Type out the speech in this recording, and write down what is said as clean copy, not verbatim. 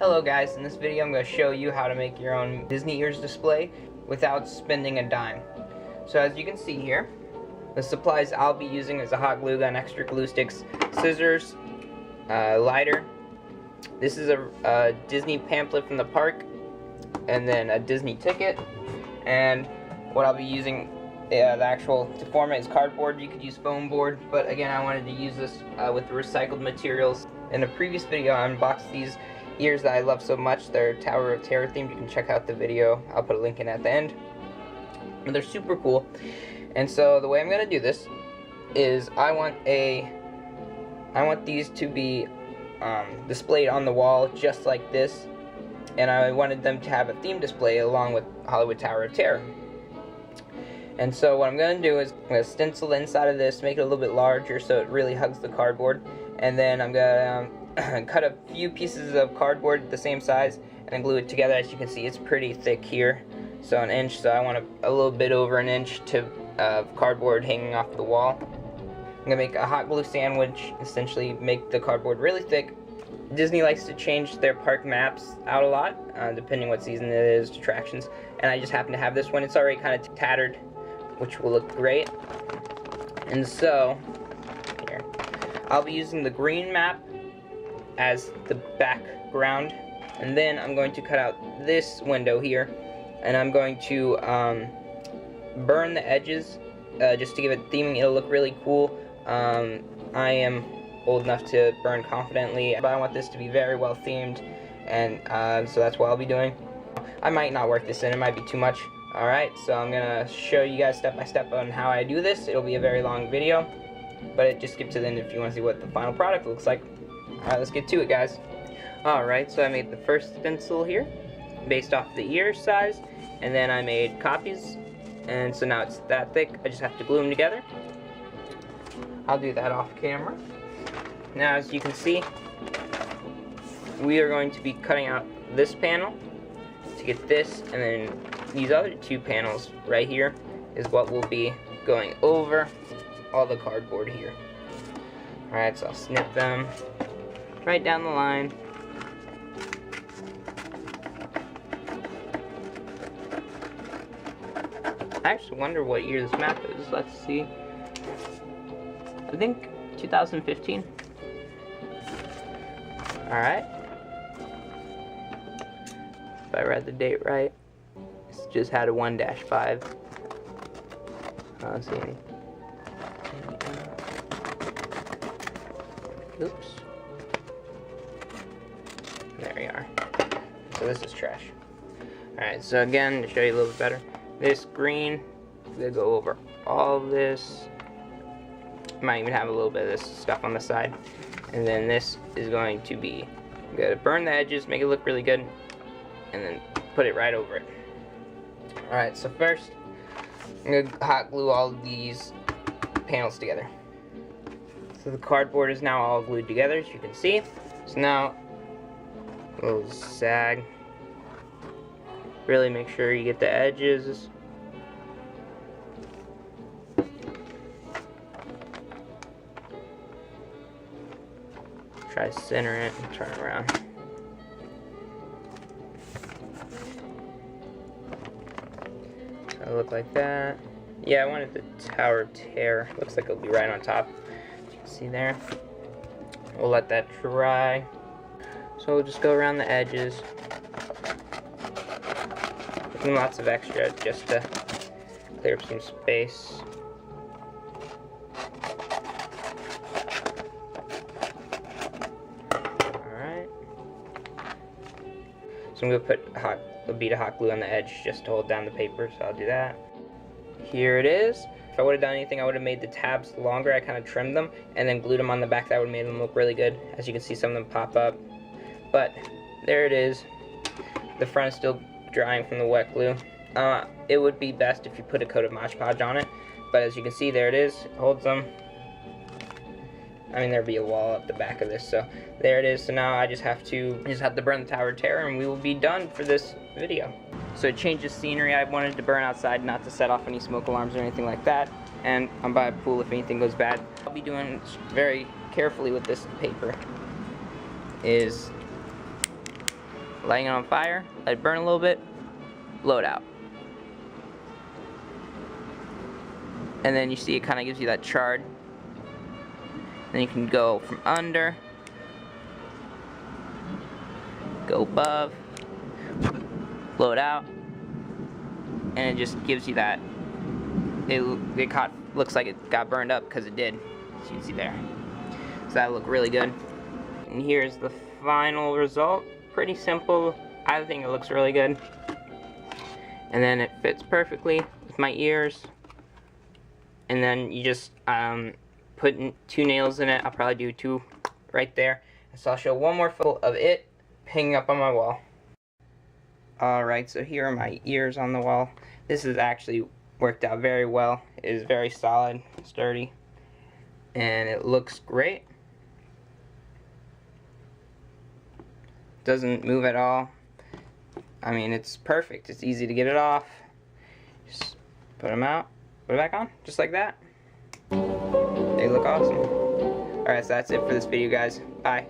Hello guys, in this video I'm going to show you how to make your own Disney ears display without spending a dime. So as you can see here, the supplies I'll be using is a hot glue gun, extra glue sticks, scissors, lighter. This is a Disney pamphlet from the park, and then a Disney ticket. And what I'll be using, the actual to form it is cardboard. You could use foam board, but again I wanted to use this with the recycled materials. In a previous video I unboxed these ears that I love so much. They're Tower of Terror themed. You can check out the video. I'll put a link in at the end. But they're super cool. And so the way I'm gonna do this is I want these to be displayed on the wall just like this, and I wanted them to have a theme display along with Hollywood Tower of Terror. And so what I'm going to do is I'm going to stencil the inside of this, make it a little bit larger so it really hugs the cardboard, and then I'm going to cut a few pieces of cardboard the same size and then glue it together. As you can see, it's pretty thick here, so an inch, so I want a little bit over an inch of cardboard hanging off the wall. I'm going to make a hot glue sandwich, essentially make the cardboard really thick. Disney likes to change their park maps out a lot, depending what season it is, attractions, and I just happen to have this one. It's already kind of tattered, which will look great. And so, here, I'll be using the green map as the background, and then I'm going to cut out this window here, and I'm going to burn the edges just to give it theming. It'll look really cool. I am old enough to burn confidently, but I want this to be very well themed, and so that's what I'll be doing. I might not work this in, it might be too much. Alright, so I'm gonna show you guys step by step on how I do this. It'll be a very long video, but just skip to the end if you want to see what the final product looks like. Alright, let's get to it, guys. Alright, so I made the first stencil here based off the ear size, and then I made copies, and so now it's that thick. I just have to glue them together. I'll do that off camera. Now, as you can see, we are going to be cutting out this panel to get this, and then these other two panels right here is what will be going over all the cardboard here. Alright, so I'll snip them right down the line. I actually wonder what year this map is. Let's see. I think 2015. Alright. If I read the date right. This just had a 1-5. I don't see any. Oops. There we are. So this is trash. Alright, so again, to show you a little bit better, this green, I'm gonna go over all of this. Might even have a little bit of this stuff on the side. And then this is going to be, I'm gonna burn the edges, make it look really good, and then put it right over it. Alright, so first, I'm gonna hot glue all of these panels together. So the cardboard is now all glued together, as you can see. So now, a little sag. Really make sure you get the edges. Try to center it and turn around. So it'll look like that. Yeah, I wanted the Tower of Terror. Looks like it'll be right on top. You can see there. We'll let that dry. So we'll just go around the edges. Putting lots of extra just to clear up some space. So I'm going to put a bead of hot glue on the edge just to hold down the paper, so I'll do that. Here it is. If I would have done anything, I would have made the tabs longer. I kind of trimmed them and then glued them on the back. That would have made them look really good. As you can see, some of them pop up. But there it is. The front is still drying from the wet glue. It would be best if you put a coat of Mod Podge on it. But as you can see, there it is. It holds them. I mean, there'd be a wall at the back of this, so there it is. So now I just have to burn the Tower of Terror, and we will be done for this video. So it changes scenery. I wanted to burn outside, not to set off any smoke alarms or anything like that. And I'm by a pool if anything goes bad. I'll be doing very carefully with this paper is lighting it on fire, let it burn a little bit, blow it out. And then you see it kind of gives you that chard. Then you can go from under, go above, blow it out, and it just gives you that. Looks like it got burned up because it did, as you can see there. So that looked really good. And here's the final result. Pretty simple. I think it looks really good. And then it fits perfectly with my ears. And then you just put 2 nails in it. I'll probably do 2 right there. So I'll show one more photo of it hanging up on my wall. Alright, so here are my ears on the wall. This has actually worked out very well. It is very solid, sturdy, and it looks great. Doesn't move at all. I mean, it's perfect. It's easy to get it off. Just put them out, put it back on, just like that. They look awesome. Alright, so that's it for this video, guys. Bye.